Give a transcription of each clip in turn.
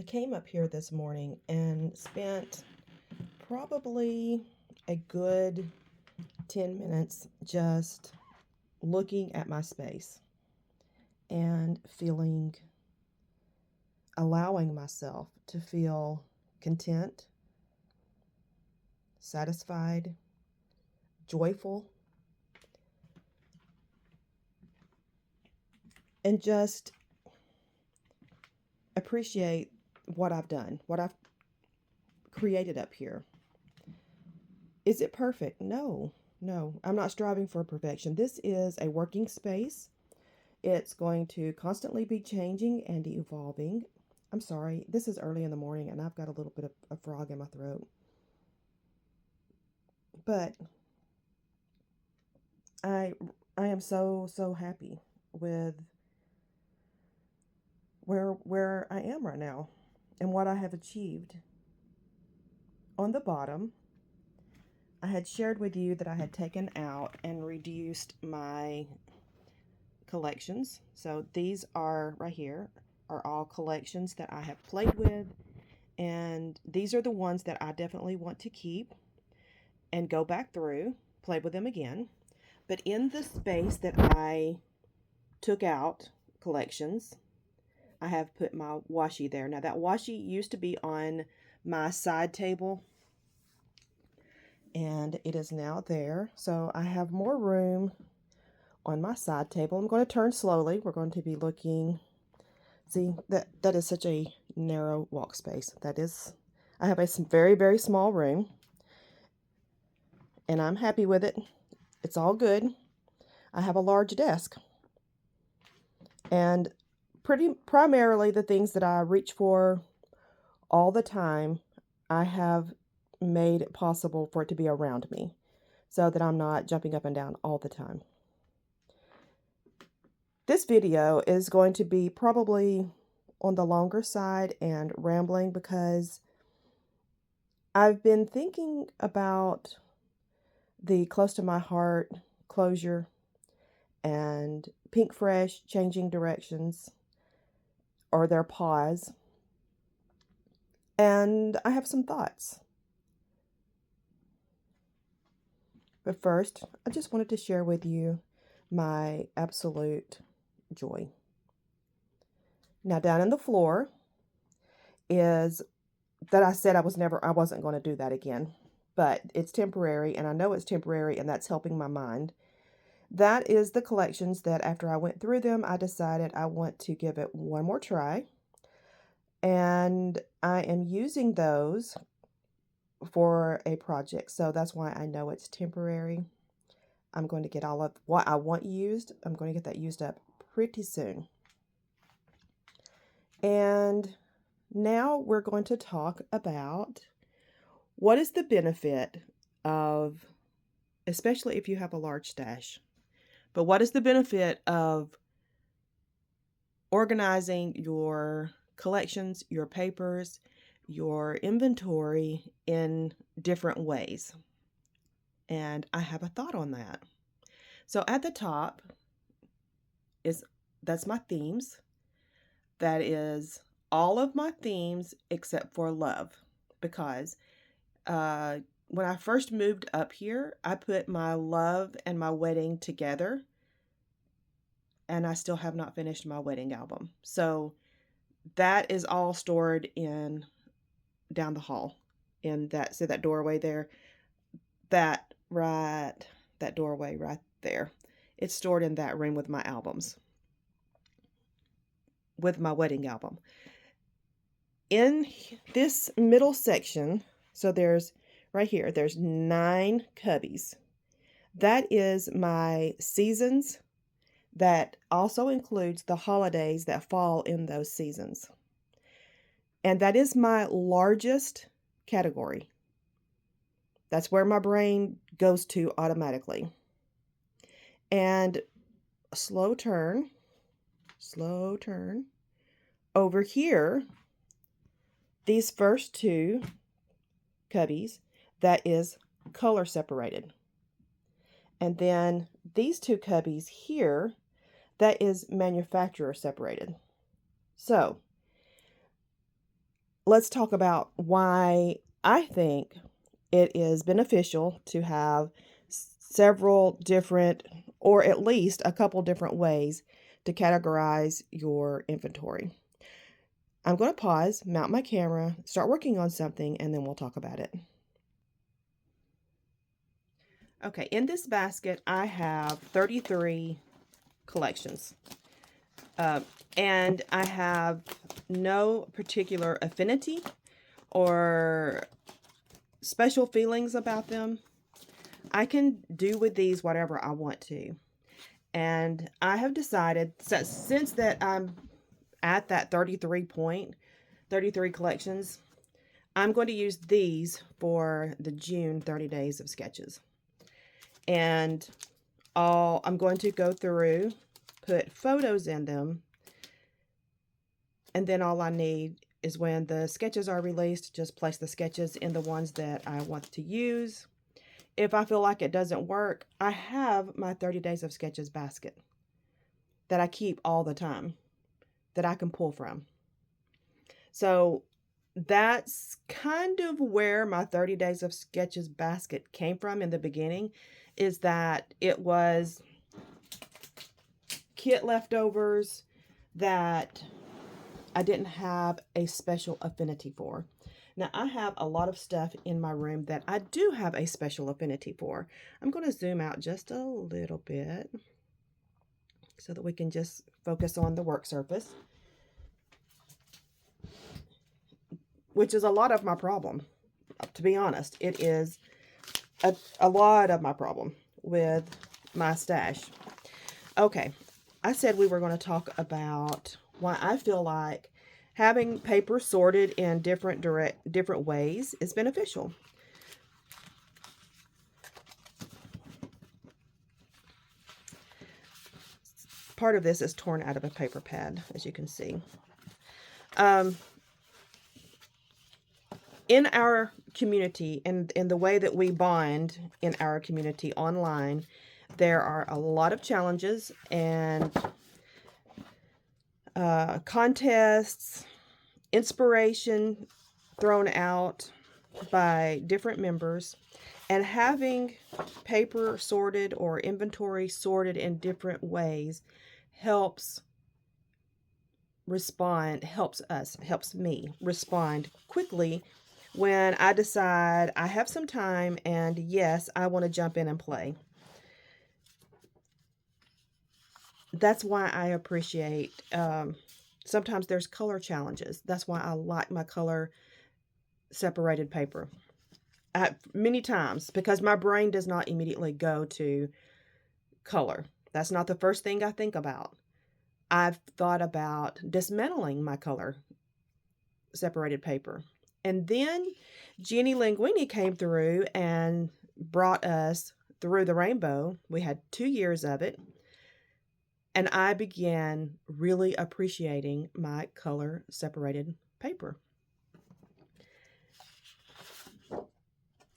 came up here this morning and spent probably a good 10 minutes just looking at my space and allowing myself to feel content, satisfied, joyful, and just appreciate what I've done, what I've created up here. Is it perfect? No, I'm not striving for perfection. This is a working space. It's going to constantly be changing and evolving. I'm sorry, this is early in the morning and I've got a little bit of a frog in my throat. But I am so happy with where I am right now and what I have achieved. On the bottom, I had shared with you that I had taken out and reduced my collections. So these are right here are all collections that I have played with, and these are the ones that I definitely want to keep and go back through, play with them again. But in the space that I took out collections, I have put my washi there. Now that washi used to be on my side table and it is now there. So I have more room on my side table. I'm going to turn slowly. We're going to be looking. See, that is such a narrow walk space. I have a very small room and I'm happy with it. It's all good. I have a large desk. And primarily the things that I reach for all the time, I have made it possible for it to be around me so that I'm not jumping up and down all the time. This video is going to be probably on the longer side and rambling because I've been thinking about the close to my heart closure and Pink Fresh changing directions or their pause. And I have some thoughts. But first, I just wanted to share with you my absolute joy. Now down in the floor is that I said I wasn't going to do that again, but it's temporary and I know it's temporary and that's helping my mind. That is the collections that after I went through them, I decided I want to give it one more try. And I am using those for a project. So that's why I know it's temporary. I'm going to get all of what I want used. I'm going to get that used up pretty soon. And now we're going to talk about what is the benefit of, especially if you have a large stash, but what is the benefit of organizing your collections, your papers, your inventory in different ways? And I have a thought on that. So at the top that's my themes. That is all of my themes except for love, because when I first moved up here, I put my love and my wedding together, and I still have not finished my wedding album. So that is all stored in down the hall in that doorway there, that doorway right there. It's stored in that room with my albums, with my wedding album. In this middle section, so there's right here, there's 9 cubbies. That is my seasons. That also includes the holidays that fall in those seasons. And that is my largest category. That's where my brain goes to automatically. And slow turn. Over here, these first 2 cubbies, that is color separated. And then these 2 cubbies here, that is manufacturer separated. So let's talk about why I think it is beneficial to have several different, or at least a couple different ways to categorize your inventory. I'm going to pause, mount my camera, start working on something, and then we'll talk about it. Okay, in this basket, I have 33 collections. And I have no particular affinity or special feelings about them. I can do with these whatever I want to. And I have decided, since that I'm at that 33 collections, I'm going to use these for the June 30 days of sketches. And I'm going to go through, put photos in them, and then all I need is when the sketches are released, just place the sketches in the ones that I want to use. If I feel like it doesn't work, I have my 30 days of sketches basket that I keep all the time that I can pull from. So that's kind of where my 30 days of sketches basket came from in the beginning, is that it was kit leftovers that I didn't have a special affinity for. Now, I have a lot of stuff in my room that I do have a special affinity for. I'm going to zoom out just a little bit so that we can just focus on the work surface, which is a lot of my problem. To be honest, it is a lot of my problem with my stash. Okay, I said we were going to talk about why I feel like having paper sorted in different ways is beneficial. Part of this is torn out of a paper pad, as you can see. In our community, and in the way that we bond in our community online, there are a lot of challenges and contests, inspiration thrown out by different members, and having paper sorted or inventory sorted in different ways helps me respond quickly when I decide I have some time and yes, I want to jump in and play. That's why I appreciate, sometimes there's color challenges. That's why I like my color separated paper. Many times, because my brain does not immediately go to color. That's not the first thing I think about. I've thought about dismantling my color separated paper. And then JEANIELINGUINE came through and brought us through the rainbow. We had 2 years of it. And I began really appreciating my color separated paper.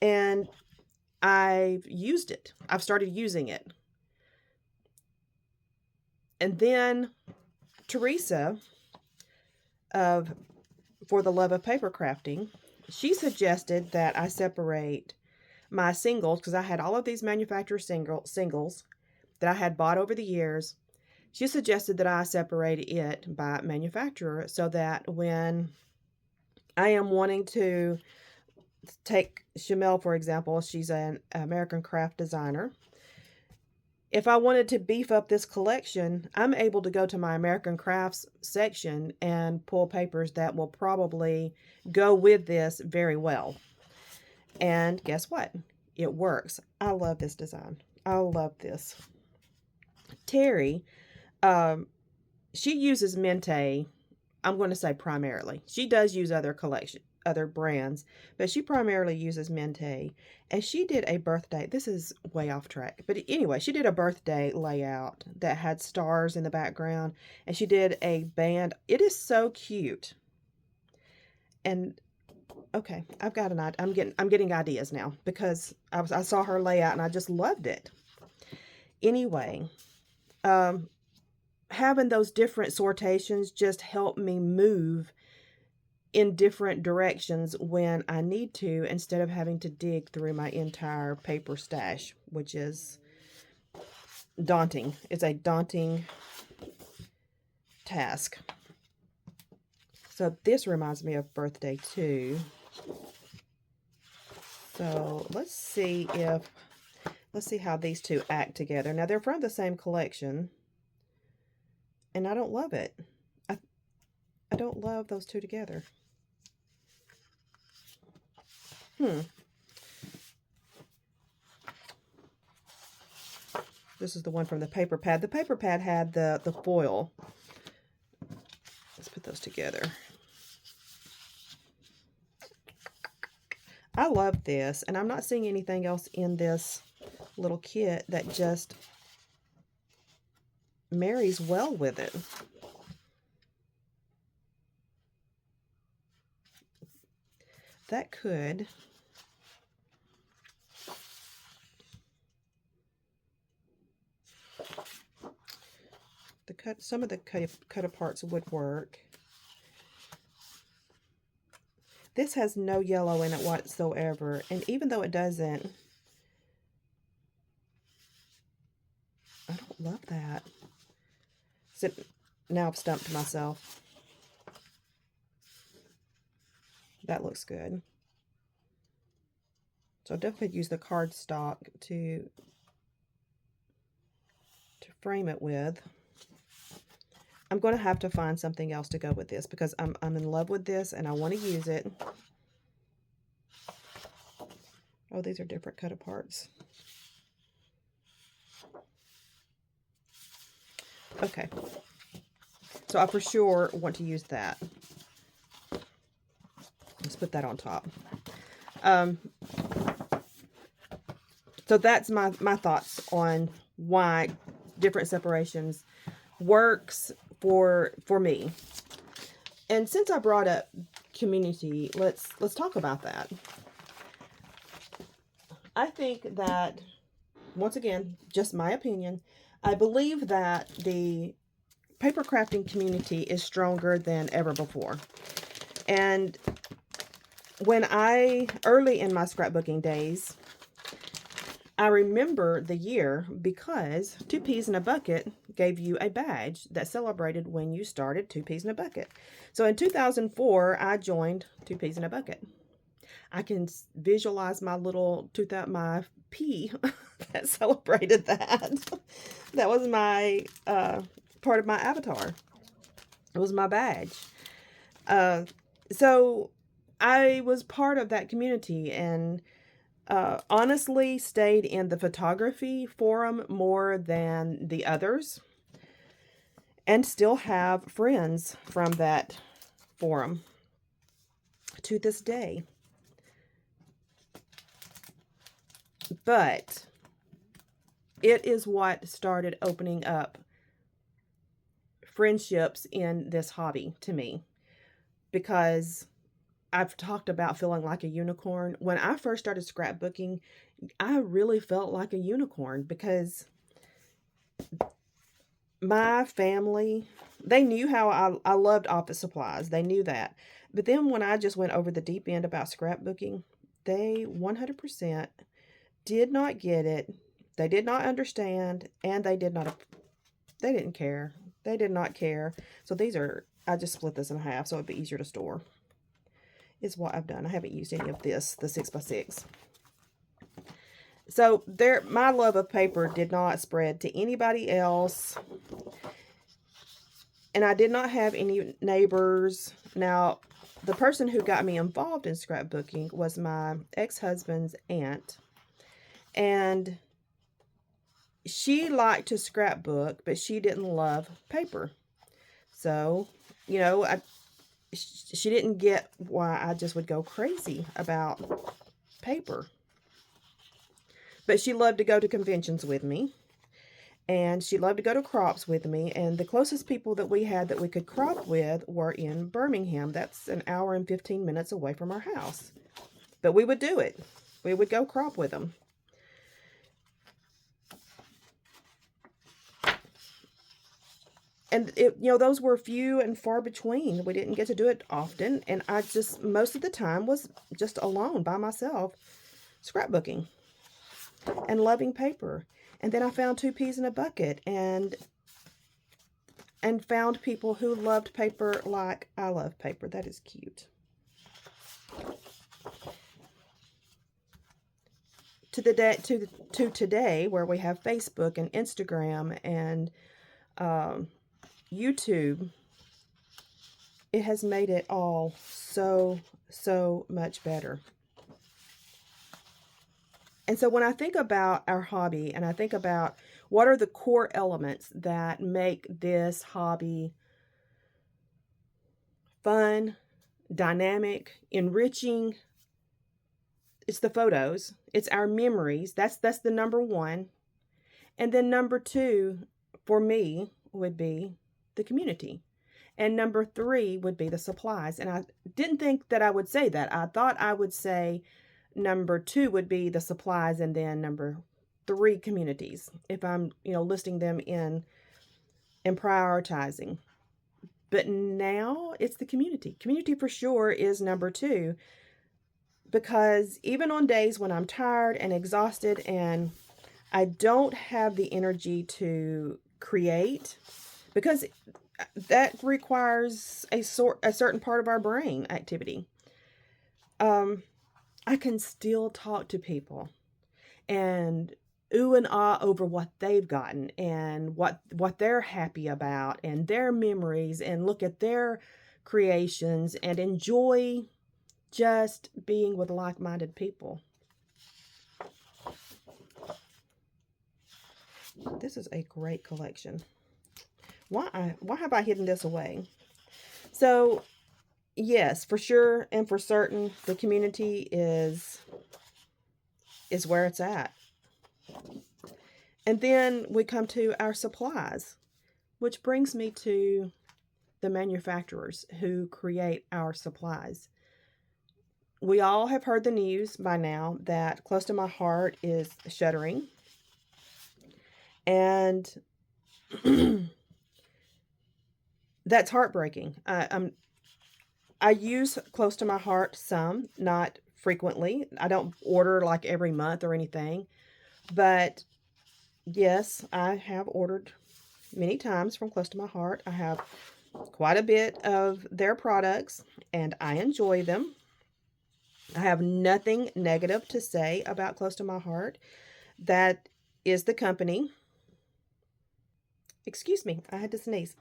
And I've used it. I've started using it. And then Teresa of For the Love of Paper Crafting, she suggested that I separate my singles, because I had all of these manufacturer singles that I had bought over the years. She suggested that I separate it by manufacturer so that when I am wanting to take Shamel, for example, she's an American craft designer. If I wanted to beef up this collection, I'm able to go to my American Crafts section and pull papers that will probably go with this very well. And guess what? It works. I love this design. I love this. Terry, she uses Mente. I'm going to say primarily. She does use other brands, but she primarily uses Mente. And she did a birthday. This is way off track. But anyway, she did a birthday layout that had stars in the background. And she did a band. It is so cute. And okay, I've got an idea. I'm getting ideas now because I saw her layout and I just loved it. Anyway, having those different sortations just help me move in different directions when I need to, instead of having to dig through my entire paper stash, which is daunting. It's a daunting task. So this reminds me of birthday too. So let's see how these two act together. Now they're from the same collection, and I don't love it. I don't love those two together. This is the one from the paper pad. The paper pad had the foil. Let's put those together. I love this, and I'm not seeing anything else in this little kit that just marries well with it. That could. Some of the cut aparts would work. This has no yellow in it whatsoever, and even though it doesn't, I don't love that. So now I've stumped myself. That looks good. So I'll definitely use the cardstock to frame it with. I'm going to have to find something else to go with this because I'm in love with this and I want to use it. Oh, these are different cut aparts. Okay. So I for sure want to use that. Let's put that on top. So that's my thoughts on why different separations works for me. And since I brought up community, let's talk about that. I think that, once again, just my opinion, I believe that the paper crafting community is stronger than ever before. And when early in my scrapbooking days, I remember the year because Two Peas in a Bucket gave you a badge that celebrated when you started Two Peas in a Bucket. So in 2004, I joined Two Peas in a Bucket. I can visualize my little my pea that celebrated that. That was my part of my avatar. It was my badge. So I was part of that community and honestly stayed in the photography forum more than the others, and still have friends from that forum to this day. But it is what started opening up friendships in this hobby to me, because I've talked about feeling like a unicorn. When I first started scrapbooking, I really felt like a unicorn because my family, they knew how I loved office supplies. They knew that. But then when I just went over the deep end about scrapbooking, they 100% did not get it. They did not understand, and they didn't care. They did not care. So I just split this in half so it'd be easier to store. Is what I've done. I haven't used any of this, the 6x6. So my love of paper did not spread to anybody else. And I did not have any neighbors. Now, the person who got me involved in scrapbooking was my ex-husband's aunt. And she liked to scrapbook, but she didn't love paper. So, she didn't get why I just would go crazy about paper. But she loved to go to conventions with me. And she loved to go to crops with me. And the closest people that we had that we could crop with were in Birmingham. That's an hour and 15 minutes away from our house. But we would do it. We would go crop with them. and those were few and far between. We didn't get to do it often. And I just, most of the time was just alone by myself, scrapbooking and loving paper. And then I found two peas in a bucket and found people who loved paper like I love paper. That is cute. To today, where we have Facebook and Instagram and YouTube, it has made it all so much better. And so when I think about our hobby and I think about what are the core elements that make this hobby fun, dynamic, enriching, it's the photos, it's our memories. That's the number one. And then number two for me would be the community. And number three would be the supplies. And I didn't think that I would say that. I thought I would say number two would be the supplies, and then number three, communities, if I'm, listing them in and prioritizing. But now it's the community. Community for sure is number two, because even on days when I'm tired and exhausted and I don't have the energy to create, because that requires a certain part of our brain activity, I can still talk to people and ooh and ah over what they've gotten and what they're happy about and their memories, and look at their creations and enjoy just being with like-minded people. This is a great collection. Why have I hidden this away? So yes, for sure and for certain, the community is where it's at. And then we come to our supplies, which brings me to the manufacturers who create our supplies. We all have heard the news by now that Close to My Heart is shuttering. And that's heartbreaking. I use Close to My Heart some, not frequently. I don't order like every month or anything. But yes, I have ordered many times from Close to My Heart. I have quite a bit of their products and I enjoy them. I have nothing negative to say about Close to My Heart. That is the company. Excuse me, I had to sneeze.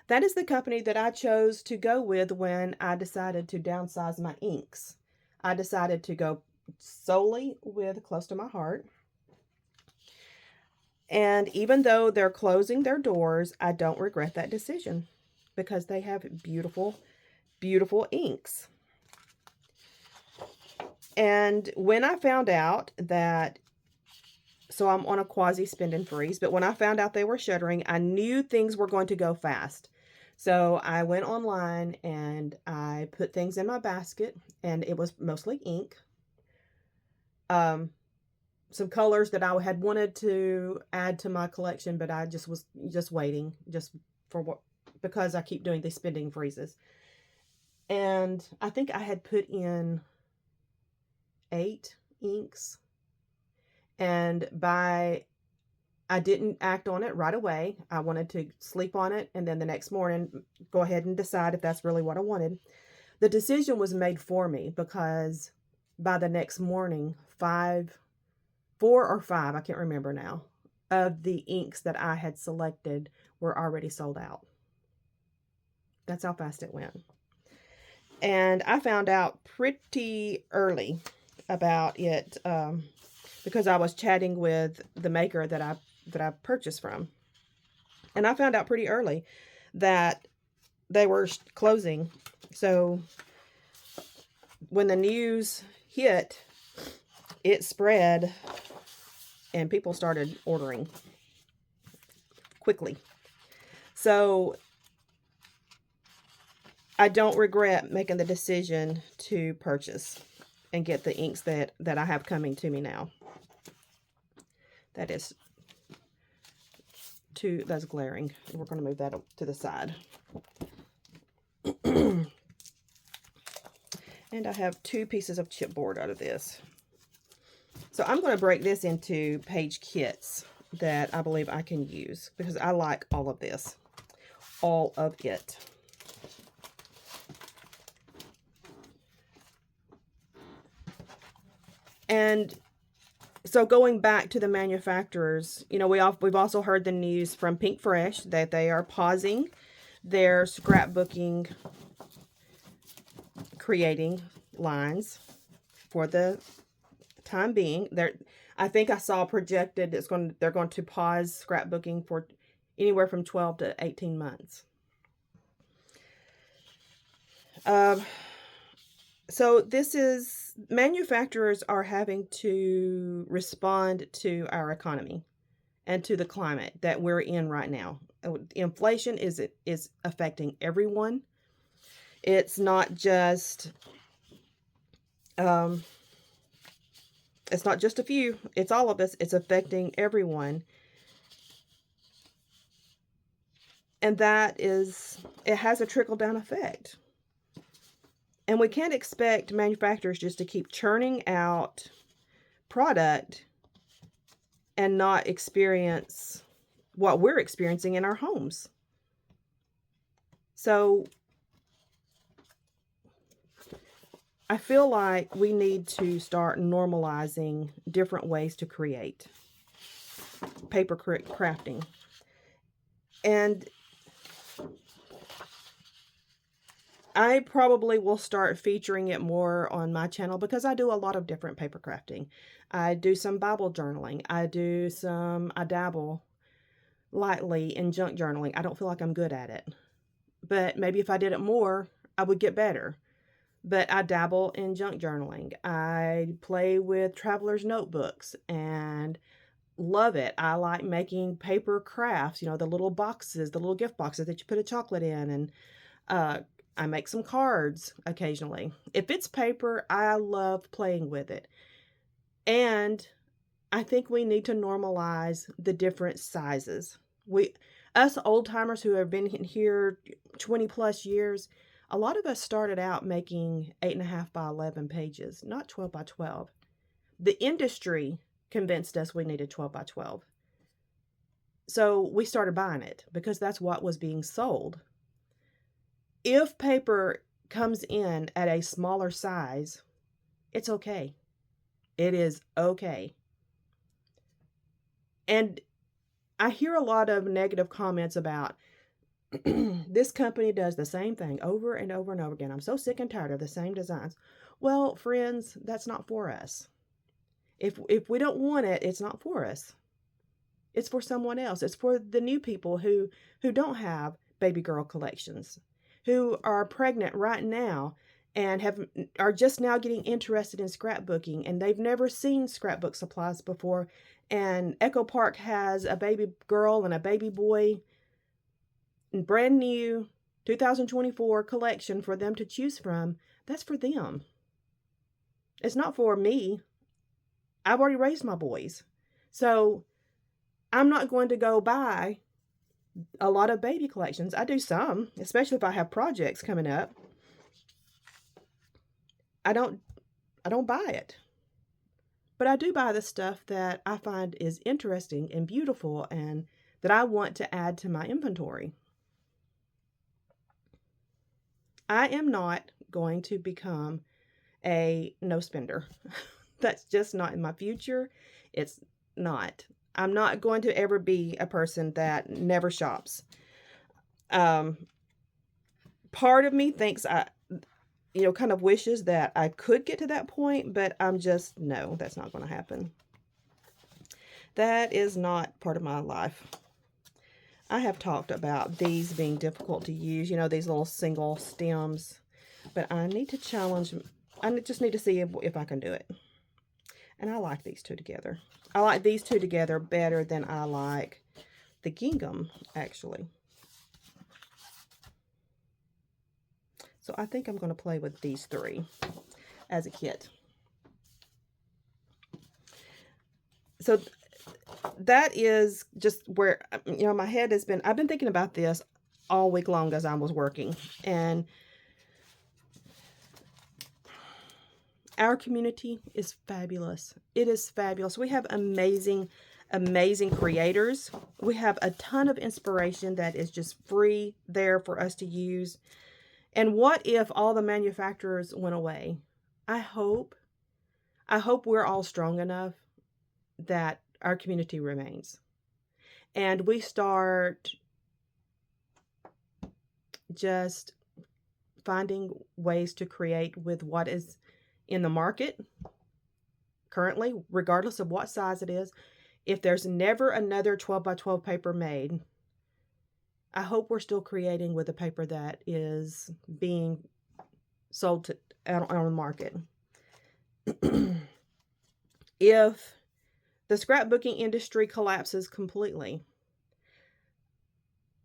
That is the company that I chose to go with when I decided to downsize my inks. I decided to go solely with Close to My Heart. And even though they're closing their doors, I don't regret that decision because they have beautiful, beautiful inks. And when I found out that, so I'm on a quasi spend and freeze, but when I found out they were shuttering, I knew things were going to go fast. So I went online and I put things in my basket, and it was mostly ink. Some colors that I had wanted to add to my collection, but I just was waiting for what, because I keep doing these spending freezes. And I think I had put in 8 inks, and I didn't act on it right away. I wanted to sleep on it and then the next morning go ahead and decide if that's really what I wanted. The decision was made for me because by the next morning, 4 or 5, I can't remember now, of the inks that I had selected were already sold out. That's how fast it went. And I found out pretty early about it because I was chatting with the maker that I purchased from. And I found out pretty early that they were closing. So when the news hit, it spread and people started ordering quickly. So I don't regret making the decision to purchase and get the inks that I have coming to me now. That is that's glaring. We're going to move that up to the side. And I have 2 pieces of chipboard out of this. So I'm going to break this into page kits that I believe I can use, because I like all of this. All of it. And so going back to the manufacturers, you know, we've also heard the news from Pink Fresh that they are pausing their scrapbooking creating lines for the time being. I think I saw projected they're going to pause scrapbooking for anywhere from 12 to 18 months. So this is, manufacturers are having to respond to our economy and to the climate that we're in right now. Inflation is affecting everyone. It's not just a few. It's all of us. It's affecting everyone. And it has a trickle-down effect. And we can't expect manufacturers just to keep churning out product and not experience what we're experiencing in our homes. So I feel like we need to start normalizing different ways to create paper crafting. And I probably will start featuring it more on my channel, because I do a lot of different paper crafting. I do some Bible journaling. I dabble lightly in junk journaling. I don't feel like I'm good at it, but maybe if I did it more, I would get better. But I dabble in junk journaling. I play with traveler's notebooks and love it. I like making paper crafts, you know, the little boxes, the little gift boxes that you put a chocolate in, and I make some cards occasionally. If it's paper, I love playing with it. And I think we need to normalize the different sizes. Us old timers who have been here 20 plus years, a lot of us started out making 8.5 by 11 pages, not 12 by 12. The industry convinced us we needed 12 by 12. So we started buying it because that's what was being sold. If paper comes in at a smaller size, it's okay. It is okay. And I hear a lot of negative comments about this company does the same thing over and over and over again. I'm so sick and tired of the same designs. Well, friends, that's not for us. If we don't want it, it's not for us. It's for someone else. It's for the new people who don't have baby girl collections, who are pregnant right now and are just now getting interested in scrapbooking, and they've never seen scrapbook supplies before. And Echo Park has a baby girl and a baby boy brand new 2024 collection for them to choose from. That's for them. It's not for me. I've already raised my boys. So I'm not going to go buy a lot of baby collections. I do some, especially if I have projects coming up. I don't buy it. But I do buy the stuff that I find is interesting and beautiful and that I want to add to my inventory. I am not going to become a no spender. That's just not in my future. It's not. I'm not going to ever be a person that never shops. Part of me thinks kind of wishes that I could get to that point, but no, that's not going to happen. That is not part of my life. I have talked about these being difficult to use, these little single stems, but I need to challenge, I just need to see if I can do it. And I like these two together. I like these two together better than I like the gingham, actually. So I think I'm going to play with these three as a kit. So that is just where, you know, my head has been, I've been thinking about this all week long as I was working. And our community is fabulous. It is fabulous. We have amazing, amazing creators. We have a ton of inspiration that is just free there for us to use. And what if all the manufacturers went away? I hope we're all strong enough that our community remains. And we start just finding ways to create with what is in the market currently, regardless of what size it is. If there's never another 12 by 12 paper made, I hope we're still creating with the paper that is being sold on the market. If the scrapbooking industry collapses completely,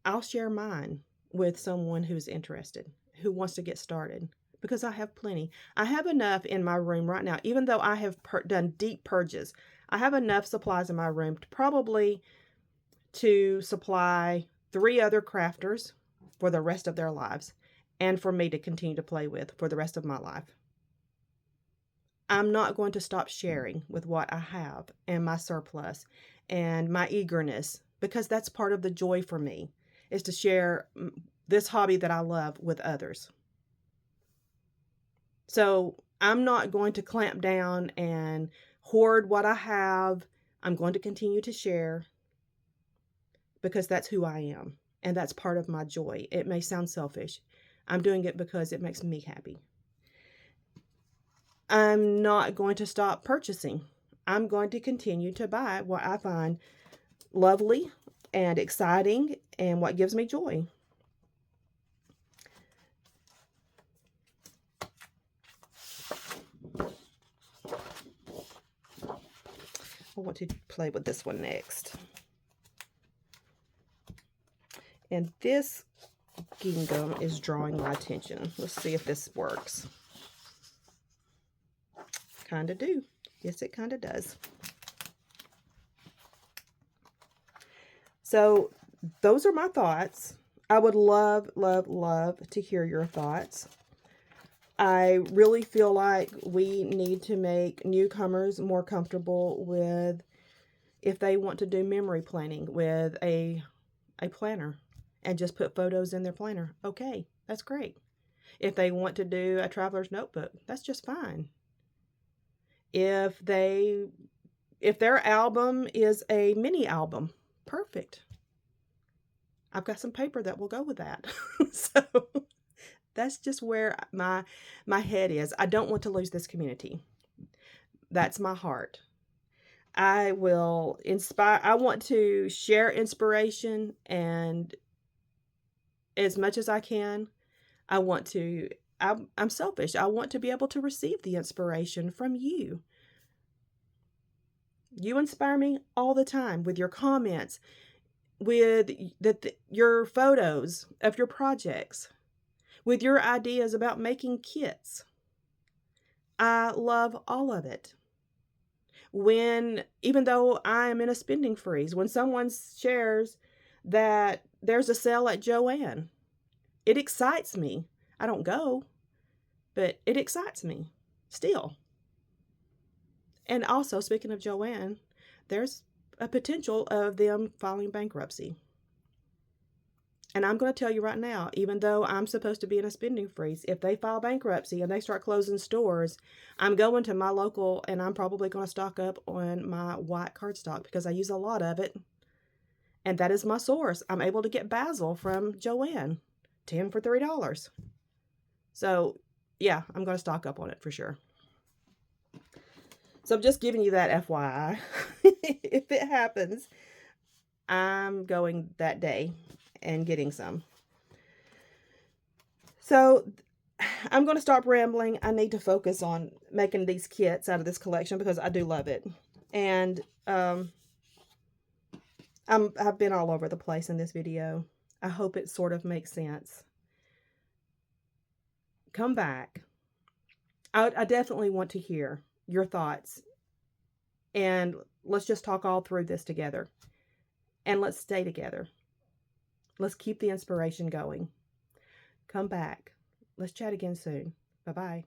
I'll share mine with someone who's interested, who wants to get started, because I have plenty. I have enough in my room right now, even though I have done deep purges. I have enough supplies in my room to supply 3 other crafters for the rest of their lives, and for me to continue to play with for the rest of my life. I'm not going to stop sharing with what I have and my surplus and my eagerness, because that's part of the joy for me, is to share this hobby that I love with others. So I'm not going to clamp down and hoard what I have. I'm going to continue to share, because that's who I am. And that's part of my joy. It may sound selfish. I'm doing it because it makes me happy. I'm not going to stop purchasing. I'm going to continue to buy what I find lovely and exciting and what gives me joy. I want to play with this one next. And this gingham is drawing my attention. Let's see if this works. Kind of do. Yes, it kind of does. So those are my thoughts. I would love, love, love to hear your thoughts. I really feel like we need to make newcomers more comfortable with, if they want to do memory planning with a planner and just put photos in their planner. Okay, that's great. If they want to do a traveler's notebook, that's just fine. If their album is a mini album, perfect. I've got some paper that will go with that. So that's just where my head is. I don't want to lose this community. That's my heart. I will inspire. I want to share inspiration, and as much as I can, I'm selfish. I want to be able to receive the inspiration from you. You inspire me all the time with your comments, with your photos of your projects, with your ideas about making kits. I love all of it. Even though I am in a spending freeze, when someone shares that there's a sale at Joann, it excites me. I don't go, but it excites me still. And also, speaking of Joann, there's a potential of them filing bankruptcy. And I'm going to tell you right now, even though I'm supposed to be in a spending freeze, if they file bankruptcy and they start closing stores, I'm going to my local, and I'm probably going to stock up on my white cardstock, because I use a lot of it. And that is my source. I'm able to get basil from Joann, 10 for $3. So yeah, I'm going to stock up on it for sure. So I'm just giving you that FYI. If it happens, I'm going that day and getting some. So I'm going to stop rambling. I need to focus on making these kits out of this collection, because I do love it. And I've been all over the place in this video. I hope it sort of makes sense. Come back. I definitely want to hear your thoughts, and let's just talk all through this together. And let's stay together. Let's keep the inspiration going. Come back. Let's chat again soon. Bye-bye.